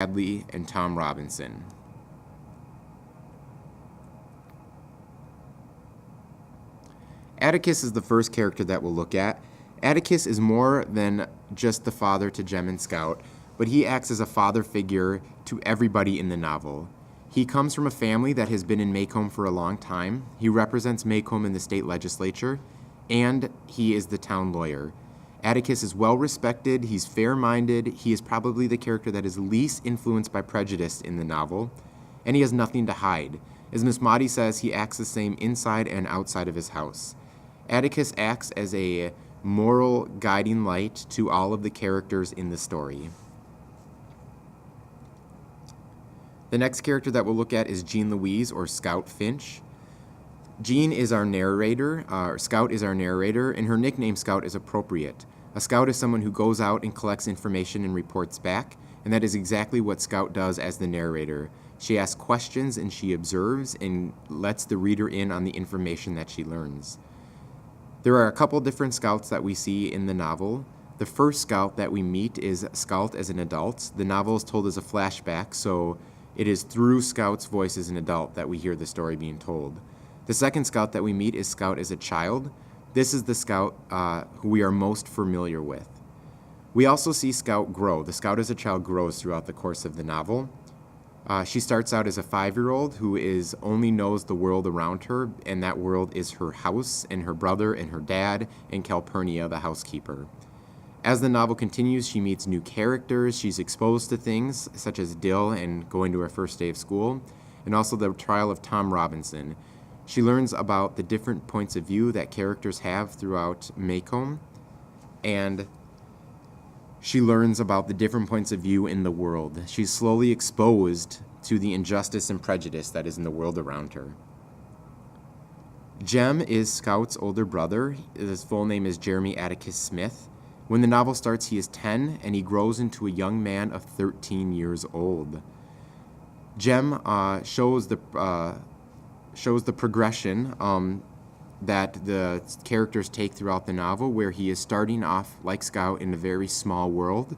Bradley and Tom Robinson. Atticus is the first character that we'll look at. Atticus is more than just the father to Jem and Scout, but he acts as a father figure to everybody in the novel. He comes from a family that has been in Maycomb for a long time. He represents Maycomb in the state legislature, and he is the town lawyer. Atticus is well respected, he's fair-minded, he is probably the character that is least influenced by prejudice in the novel, and he has nothing to hide. As Miss Maudie says, he acts the same inside and outside of his house. Atticus acts as a moral guiding light to all of the characters in the story. The next character that we'll look at is Jean Louise, or Scout Finch. Jean is our narrator, Scout is our narrator, and her nickname Scout is appropriate. A scout is someone who goes out and collects information and reports back, and that is exactly what Scout does as the narrator. She asks questions and she observes and lets the reader in on the information that she learns. There are a couple different scouts that we see in the novel. The first scout that we meet is Scout as an adult. The novel is told as a flashback, so it is through Scout's voice as an adult that we hear the story being told. The second scout that we meet is Scout as a child. This is the scout who we are most familiar with. We also see Scout grow. The scout as a child grows throughout the course of the novel. She starts out as a 5-year-old who only knows the world around her, and that world is her house and her brother and her dad and Calpurnia, the housekeeper. As the novel continues, she meets new characters. She's exposed to things such as Dill and going to her first day of school, and also the trial of Tom Robinson. She learns about the different points of view that characters have throughout Maycomb, and she learns about the different points of view in the world. She's slowly exposed to the injustice and prejudice that is in the world around her. Jem is Scout's older brother. His full name is Jeremy Atticus Smith. When the novel starts, he is 10, and he grows into a young man of 13 years old. Jem shows the progression that the characters take throughout the novel, where he is starting off like Scout in a very small world,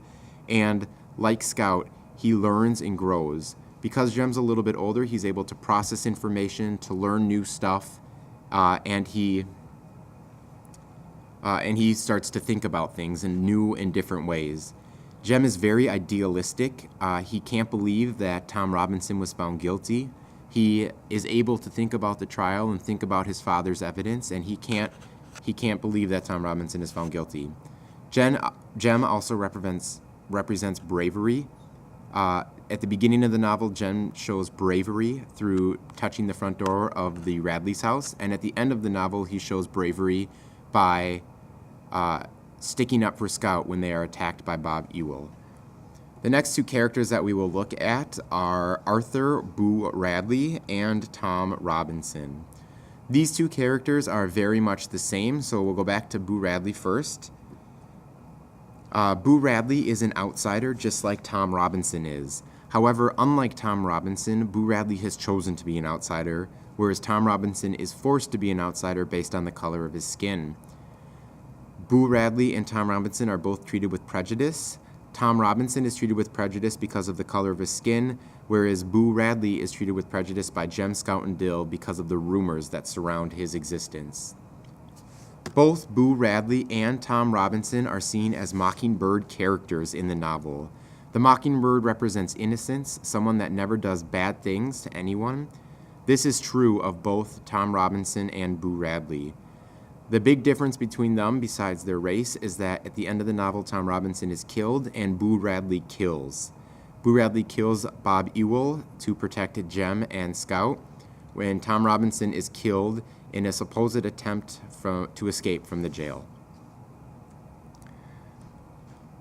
and like Scout, he learns and grows. Because Jem's a little bit older, he's able to process information, to learn new stuff, and he starts to think about things in new and different ways. Jem is very idealistic. He can't believe that Tom Robinson was found guilty. He is able to think about the trial and think about his father's evidence, and he can't believe that Tom Robinson is found guilty. Jem also represents bravery. At the beginning of the novel, Jem shows bravery through touching the front door of the Radley's house, and at the end of the novel, he shows bravery by sticking up for Scout when they are attacked by Bob Ewell. The next two characters that we will look at are Arthur Boo Radley and Tom Robinson. These two characters are very much the same, so we'll go back to Boo Radley first. Boo Radley is an outsider just like Tom Robinson is. However, unlike Tom Robinson, Boo Radley has chosen to be an outsider, whereas Tom Robinson is forced to be an outsider based on the color of his skin. Boo Radley and Tom Robinson are both treated with prejudice. Tom Robinson is treated with prejudice because of the color of his skin, whereas Boo Radley is treated with prejudice by Jem, Scout, and Dill because of the rumors that surround his existence. Both Boo Radley and Tom Robinson are seen as mockingbird characters in the novel. The mockingbird represents innocence, someone that never does bad things to anyone. This is true of both Tom Robinson and Boo Radley. The big difference between them, besides their race, is that at the end of the novel, Tom Robinson is killed and Boo Radley kills. Boo Radley kills Bob Ewell to protect Jem and Scout, when Tom Robinson is killed in a supposed attempt to escape from the jail.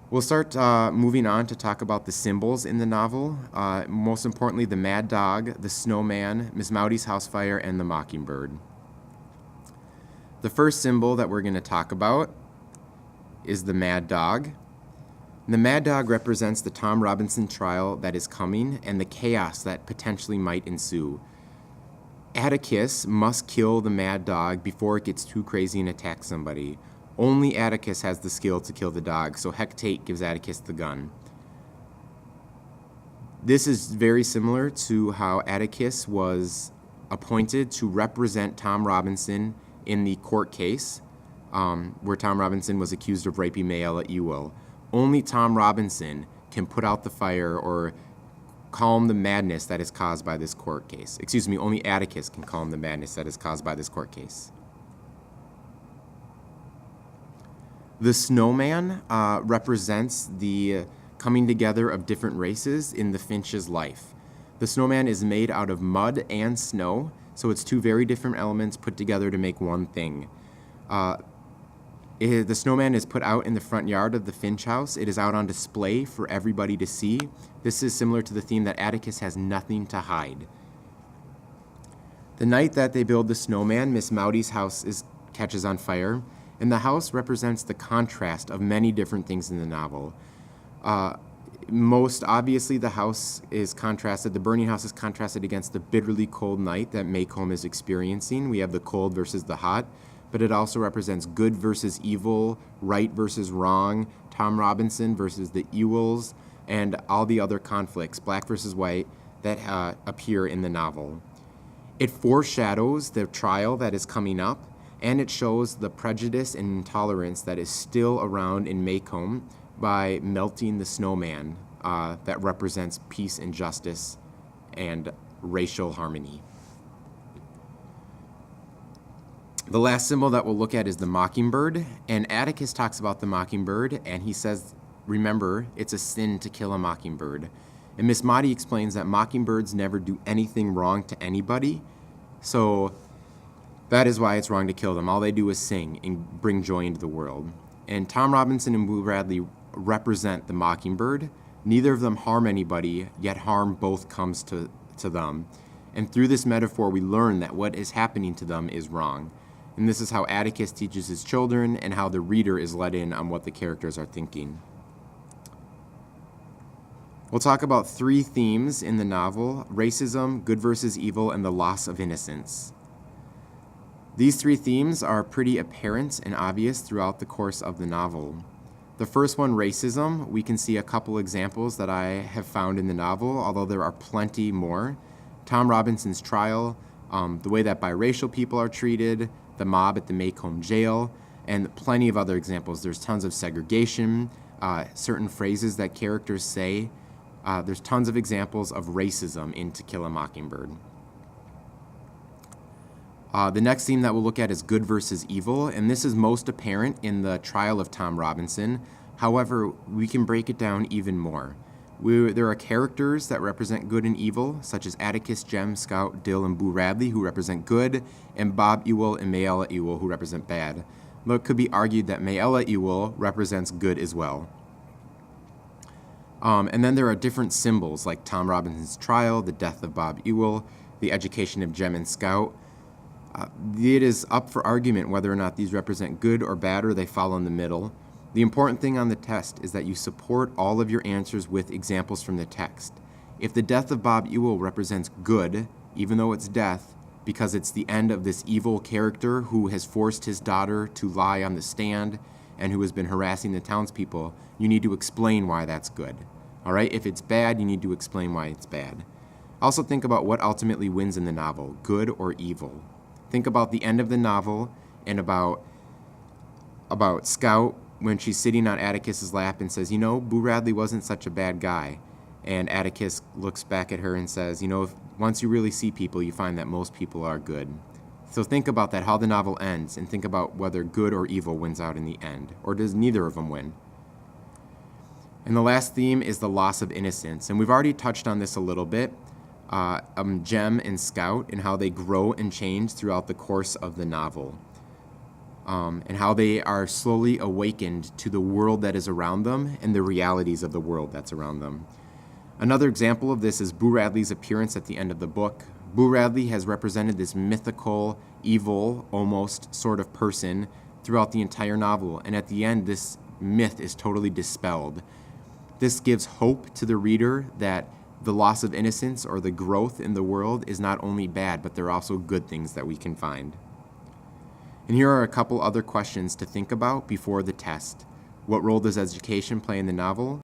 We'll start moving on to talk about the symbols in the novel. Most importantly, the mad dog, the snowman, Miss Maudie's house fire, and the mockingbird. The first symbol that we're going to talk about is the mad dog. The mad dog represents the Tom Robinson trial that is coming and the chaos that potentially might ensue. Atticus must kill the mad dog before it gets too crazy and attacks somebody. Only Atticus has the skill to kill the dog, so Hecate gives Atticus the gun. This is very similar to how Atticus was appointed to represent Tom Robinson in the court case where Tom Robinson was accused of raping Mayella Ewell. Only Tom Robinson can put out the fire or calm the madness that is caused by this court case. Excuse me, only Atticus can calm the madness that is caused by this court case. The snowman represents the coming together of different races in the Finch's life. The snowman is made out of mud and snow, so it's two very different elements put together to make one thing. The snowman is put out in the front yard of the Finch house. It is out on display for everybody to see. This is similar to the theme that Atticus has nothing to hide. The night that they build the snowman, Miss Mowdy's house catches on fire, and the house represents the contrast of many different things in the novel. Most obviously, the burning house is contrasted against the bitterly cold night that Maycomb is experiencing. We have the cold versus the hot, but it also represents good versus evil, right versus wrong, Tom Robinson versus the Ewells, and all the other conflicts, black versus white, that appear in the novel. It foreshadows the trial that is coming up, and it shows the prejudice and intolerance that is still around in Maycomb by melting the snowman that represents peace and justice and racial harmony. The last symbol that we'll look at is the mockingbird, and Atticus talks about the mockingbird, and he says, remember, it's a sin to kill a mockingbird. And Miss Mowdy explains that mockingbirds never do anything wrong to anybody, so that is why it's wrong to kill them. All they do is sing and bring joy into the world. And Tom Robinson and Boo Radley represent the mockingbird. Neither of them harm anybody, yet harm both comes to them. And through this metaphor, we learn that what is happening to them is wrong. And this is how Atticus teaches his children and how the reader is let in on what the characters are thinking. We'll talk about three themes in the novel: racism, good versus evil, and the loss of innocence. These three themes are pretty apparent and obvious throughout the course of the novel. The first one, racism, we can see a couple examples that I have found in the novel, although there are plenty more. Tom Robinson's trial, the way that biracial people are treated, the mob at the Maycomb jail, and plenty of other examples. There's tons of segregation, certain phrases that characters say. There's tons of examples of racism in To Kill a Mockingbird. The next theme that we'll look at is good versus evil, and this is most apparent in the trial of Tom Robinson. However, we can break it down even more. There are characters that represent good and evil, such as Atticus, Jem, Scout, Dill, and Boo Radley, who represent good, and Bob Ewell and Mayella Ewell, who represent bad. But it could be argued that Mayella Ewell represents good as well. And then there are different symbols, like Tom Robinson's trial, the death of Bob Ewell, the education of Jem and Scout. It is up for argument whether or not these represent good or bad, or they fall in the middle. The important thing on the test is that you support all of your answers with examples from the text. If the death of Bob Ewell represents good, even though it's death, because it's the end of this evil character who has forced his daughter to lie on the stand and who has been harassing the townspeople, you need to explain why that's good. All right? If it's bad, you need to explain why it's bad. Also think about what ultimately wins in the novel, good or evil. Think about the end of the novel and about Scout when she's sitting on Atticus's lap and says, Boo Radley wasn't such a bad guy. And Atticus looks back at her and says, once you really see people, you find that most people are good. So think about that, how the novel ends, and think about whether good or evil wins out in the end, or does neither of them win? And the last theme is the loss of innocence. And we've already touched on this a little bit. Jem and Scout and how they grow and change throughout the course of the novel. And how they are slowly awakened to the world that is around them and the realities of the world that's around them. Another example of this is Boo Radley's appearance at the end of the book. Boo Radley has represented this mythical, evil, almost sort of person throughout the entire novel, and at the end this myth is totally dispelled. This gives hope to the reader that the loss of innocence or the growth in the world is not only bad, but there are also good things that we can find. And here are a couple other questions to think about before the test. What role does education play in the novel?